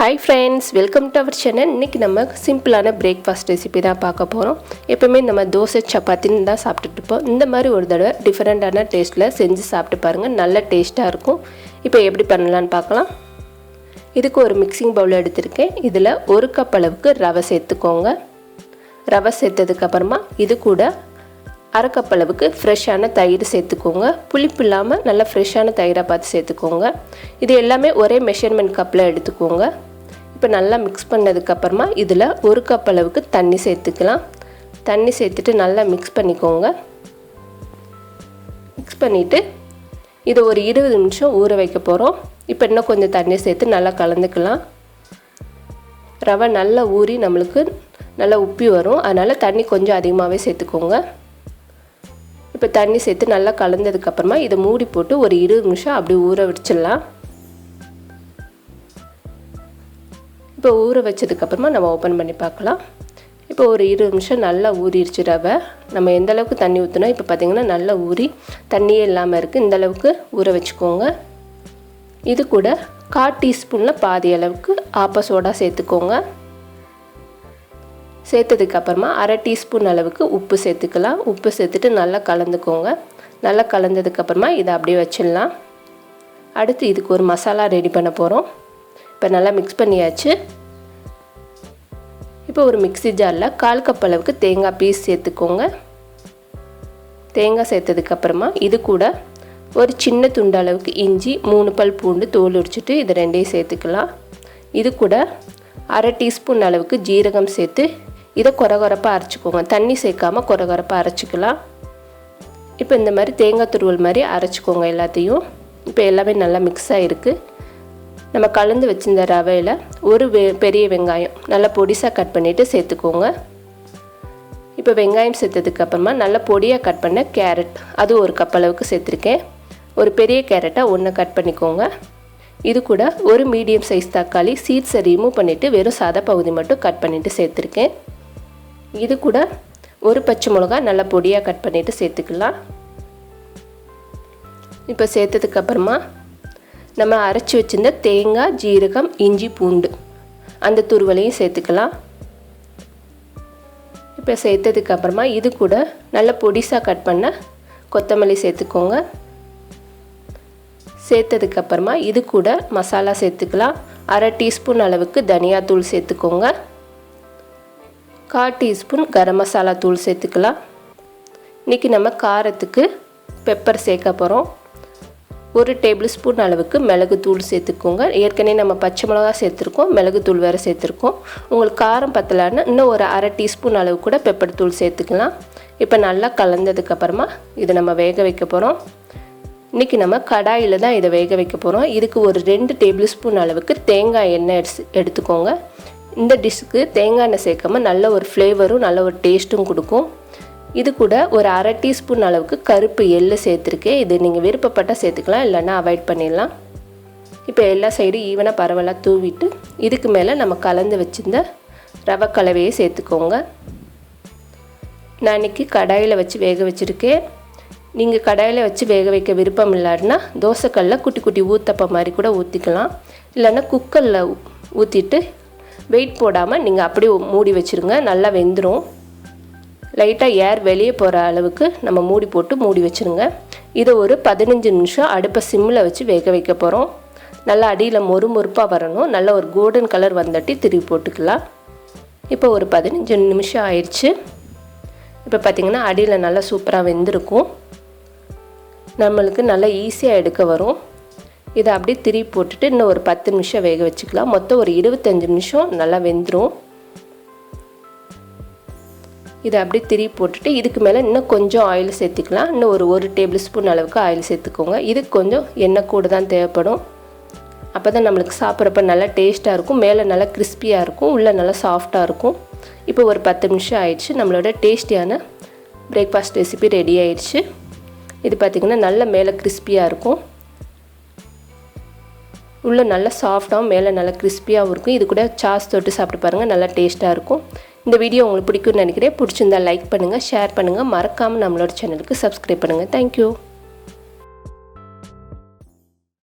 Hi friends, welcome to our channel. இன்னைக்கு நம்ம சிம்பிளான பிரேக்ஃபாஸ்ட் ரெசிபி தான் பார்க்க போறோம். எப்பவுமே நம்ம தோசை சப்பாத்தின்னு தான் சாப்பிட்டுட்டு இருப்போம். இந்த மாதிரி ஒரு தடவை டிஃபரண்டான டேஸ்ட்ல செஞ்சு சாப்பிட்டு பாருங்க. நல்ல டேஸ்டா இருக்கும். இப்போ எப்படி பண்ணலாம்னு பார்க்கலாம். இதுக்கு ஒரு மிக்சிங் பவுல் எடுத்துர்க்கேன். இதுல 1 கப் அளவுக்கு ரவை சேர்த்துக்கோங்க. ரவை சேர்த்ததுக்கு அப்புறமா இது கூட 1/2 கப் அளவுக்கு ஃப்ரெஷ்ஷான தயிர் சேர்த்துக்கோங்க. புளிப்பு இல்லாமல் நல்லா ஃப்ரெஷ்ஷான தயிராக பார்த்து சேர்த்துக்கோங்க. இது எல்லாமே ஒரே மெஷர்மெண்ட் கப்பில் எடுத்துக்கோங்க. இப்போ நல்லா மிக்ஸ் பண்ணதுக்கப்புறமா இதில் 1 கப் அளவுக்கு தண்ணி சேர்த்துக்கலாம். தண்ணி சேர்த்துட்டு நல்லா மிக்ஸ் பண்ணிக்கோங்க. மிக்ஸ் பண்ணிவிட்டு இதை ஒரு 20 நிமிஷம் ஊற வைக்க போகிறோம். இப்போ இன்னும் கொஞ்சம் தண்ணி சேர்த்து நல்லா கலந்துக்கலாம். ரவை நல்லா ஊறி நம்மளுக்கு நல்லா உப்பி வரும். அதனால் தண்ணி கொஞ்சம் அதிகமாகவே சேர்த்துக்கோங்க. இப்போ தண்ணி சேர்த்து நல்லா கலந்ததுக்கப்புறமா இதை மூடி போட்டு ஒரு 20 நிமிஷம் அப்படி ஊற வச்சிடலாம். இப்போ ஊற வச்சதுக்கப்புறமா நம்ம ஓப்பன் பண்ணி பார்க்கலாம். இப்போ ஒரு 20 நிமிஷம் நல்லா ஊறிடுச்சு ரவை. நம்ம எந்த அளவுக்கு தண்ணி ஊற்றினோம் இப்போ பார்த்திங்கன்னா நல்லா ஊறி தண்ணியே இல்லாமல் இருக்குது. இந்த அளவுக்கு ஊற வச்சுக்கோங்க. இது கூட 1/4 டீஸ்பூனில் பாதி அளவுக்கு ஆப்ப சோடா சேர்த்துக்கோங்க. சேர்த்ததுக்கப்புறமா 1/2 டீஸ்பூன் அளவுக்கு உப்பு சேர்த்துக்கலாம். உப்பு சேர்த்துட்டு நல்லா கலந்துக்கோங்க. நல்லா கலந்ததுக்கப்புறமா இதை அப்படியே வச்சிடலாம். அடுத்து இதுக்கு ஒரு மசாலா ரெடி பண்ண போகிறோம். இப்போ நல்லா மிக்ஸ் பண்ணியாச்சு. இப்போ ஒரு மிக்ஸி ஜாரில் 1/4 கப் அளவுக்கு தேங்காய் பீஸ் சேர்த்துக்கோங்க. தேங்காய் சேர்த்ததுக்கப்புறமா இது கூட ஒரு சின்ன துண்டு அளவுக்கு இஞ்சி, 3 பல் பூண்டு தோல் உரிச்சிட்டு இது ரெண்டையும் சேர்த்துக்கலாம். இது கூட 1/2 டீஸ்பூன் அளவுக்கு ஜீரகம் சேர்த்து இதை கொரகொரப்பாக அரைச்சிக்கோங்க. தண்ணி சேர்க்காமல் கொரகொரப்பாக அரைச்சிக்கலாம். இப்போ இந்த மாதிரி தேங்காய் துருவல் மாதிரி அரைச்சிக்கோங்க எல்லாத்தையும். இப்போ எல்லாமே நல்லா மிக்ஸ் ஆகிருக்கு. நம்ம கலந்து வச்சிருந்த ரவையில் ஒரு பெரிய வெங்காயம் நல்லா பொடிசாக கட் பண்ணிவிட்டு சேர்த்துக்கோங்க. இப்போ வெங்காயம் சேர்த்ததுக்கப்புறமா நல்லா பொடியாக கட் பண்ண கேரட் அது 1 கப் அளவுக்கு சேர்த்துருக்கேன். ஒரு பெரிய கேரட்டை 1 கட் பண்ணிக்கோங்க. இது கூட ஒரு மீடியம் சைஸ் தக்காளி சீட்ஸை ரிமூவ் பண்ணிவிட்டு வெறும் சாதா பகுதி மட்டும் கட் பண்ணிவிட்டு சேர்த்துருக்கேன். இது கூட ஒரு பச்சை மிளகாய் நல்லா பொடியாக கட் பண்ணிவிட்டு சேர்த்துக்கலாம். இப்போ சேர்த்ததுக்கப்புறமா நம்ம அரைச்சி வச்சுருந்த தேங்காய், ஜீரகம், இஞ்சி, பூண்டு அந்த துருவலையும் சேர்த்துக்கலாம். இப்போ சேர்த்ததுக்கப்புறமா இது கூட நல்லா பொடிசாக கட் பண்ண கொத்தமல்லி சேர்த்துக்கோங்க. சேர்த்ததுக்கப்புறமா இது கூட மசாலா சேர்த்துக்கலாம். 1/2 டீஸ்பூன் அளவுக்கு தனியாத்தூள் சேர்த்துக்கோங்க. 1/4 டீஸ்பூன் கரம் மசாலா தூள் சேர்த்துக்கலாம். இன்றைக்கி நம்ம காரத்துக்கு பெப்பர் சேர்க்க போகிறோம். 1 டேபிள் ஸ்பூன் அளவுக்கு மிளகு தூள் சேர்த்துக்கோங்க. ஏற்கனவே நம்ம பச்சை மிளகா சேர்த்துருக்கோம், மிளகு தூள் வேறு சேர்த்துருக்கோம். உங்களுக்கு காரம் பத்தலைன்னு இன்னும் ஒரு 1/2 டீஸ்பூன் அளவு கூட பெப்பர் தூள் சேர்த்துக்கலாம். இப்போ நல்லா கலந்ததுக்கப்புறமா இதை நம்ம வேக வைக்க போகிறோம். இன்றைக்கி நம்ம கடாயில் தான் இதை வேக வைக்க போகிறோம். இதுக்கு ஒரு 2 டேபிள் ஸ்பூன் அளவுக்கு தேங்காய் எண்ணெய் எடுத்துக்கோங்க. இந்த டிஷ்ஷுக்கு தேங்காய் எண்ணெய் சேர்க்காம நல்ல ஒரு ஃப்ளேவரும் நல்ல ஒரு டேஸ்ட்டும் கொடுக்கும். இது கூட ஒரு 1/2 டீஸ்பூன் அளவுக்கு கருப்பு எள்ளு சேர்த்துருக்கேன். இது நீங்கள் விருப்பப்பட்டால் சேர்த்துக்கலாம், இல்லைன்னா அவாய்ட் பண்ணிடலாம். இப்போ எல்லா சைடும் ஈவனாக பரவலாக தூவிட்டு இதுக்கு மேலே நம்ம கலந்து வச்சுருந்த ரவை கலவையை சேர்த்துக்கோங்க. நான் இன்றைக்கி கடாயில் வச்சு வேக வச்சுருக்கேன். நீங்கள் கடாயில் வச்சு வேக வைக்க விருப்பம் இல்லாட்டினா தோசைக்கல்லில் குட்டி குட்டி ஊத்தப்பம் மாதிரி கூட ஊற்றிக்கலாம். இல்லைன்னா குக்கரில் ஊற்றிட்டு வெயிட் போடாமல் நீங்கள் அப்படியே மூடி வச்சுருங்க. நல்லா வெந்துடும். லைட்டாக ஏர் வெளியே போகிற அளவுக்கு நம்ம மூடி போட்டு மூடி வச்சுருங்க. இதை ஒரு 15 நிமிஷம் அடுப்பை சிம்மில் வச்சு வேக வைக்க போகிறோம். நல்லா அடியில் மொறுமொறுப்பாக வரணும். நல்ல ஒரு கோல்டன் கலர் வந்தட்டி திருப்பி போட்டுக்கலாம். இப்போ ஒரு 15 நிமிஷம் ஆயிடுச்சு. இப்போ பார்த்திங்கன்னா அடியில் நல்லா சூப்பராக வெந்திருக்கும். நம்மளுக்கு நல்லா ஈஸியாக எடுக்க வரும். இதை அப்படியே திருப்பி போட்டுட்டு இன்னும் ஒரு 10 நிமிஷம் வேக வச்சுக்கலாம். மொத்தம் ஒரு 25 நிமிஷம் நல்லா வெந்துடும். இதை அப்படியே திருப்பி போட்டுட்டு இதுக்கு மேலே இன்னும் கொஞ்சம் ஆயில் சேர்த்துக்கலாம். இன்னும் ஒரு டேபிள் ஸ்பூன் அளவுக்கு ஆயில் சேர்த்துக்கோங்க. இதுக்கு கொஞ்சம் எண்ணெய் கூட தான் தேவைப்படும். அப்போ தான் நம்மளுக்கு சாப்பிட்றப்ப நல்லா டேஸ்ட்டாக இருக்கும். மேலே நல்லா கிறிஸ்பியாக இருக்கும், உள்ளே நல்லா சாஃப்டாக இருக்கும். இப்போ ஒரு 10 நிமிஷம் ஆயிடுச்சு. நம்மளோட டேஸ்டியான பிரேக்ஃபாஸ்ட் ரெசிபி ரெடி ஆயிடுச்சு. இது பார்த்திங்கன்னா நல்லா மேலே கிறிஸ்பியாக இருக்கும், உள்ளே நல்லா சாஃப்டாகவும் மேலே நல்லா கிறிஸ்பியாகவும் இருக்கும். இது கூட சாஸ் தொட்டு சாப்பிட்டு பாருங்கள், நல்லா டேஸ்ட்டாக இருக்கும். இந்த வீடியோ உங்களுக்கு பிடிக்கும்னு நினைக்கிறேன். பிடிச்சிருந்தா லைக் பண்ணுங்கள், ஷேர் பண்ணுங்கள். மறக்காமல் நம்மளோட சேனலுக்கு சப்ஸ்கிரைப் பண்ணுங்கள். தேங்க்யூ.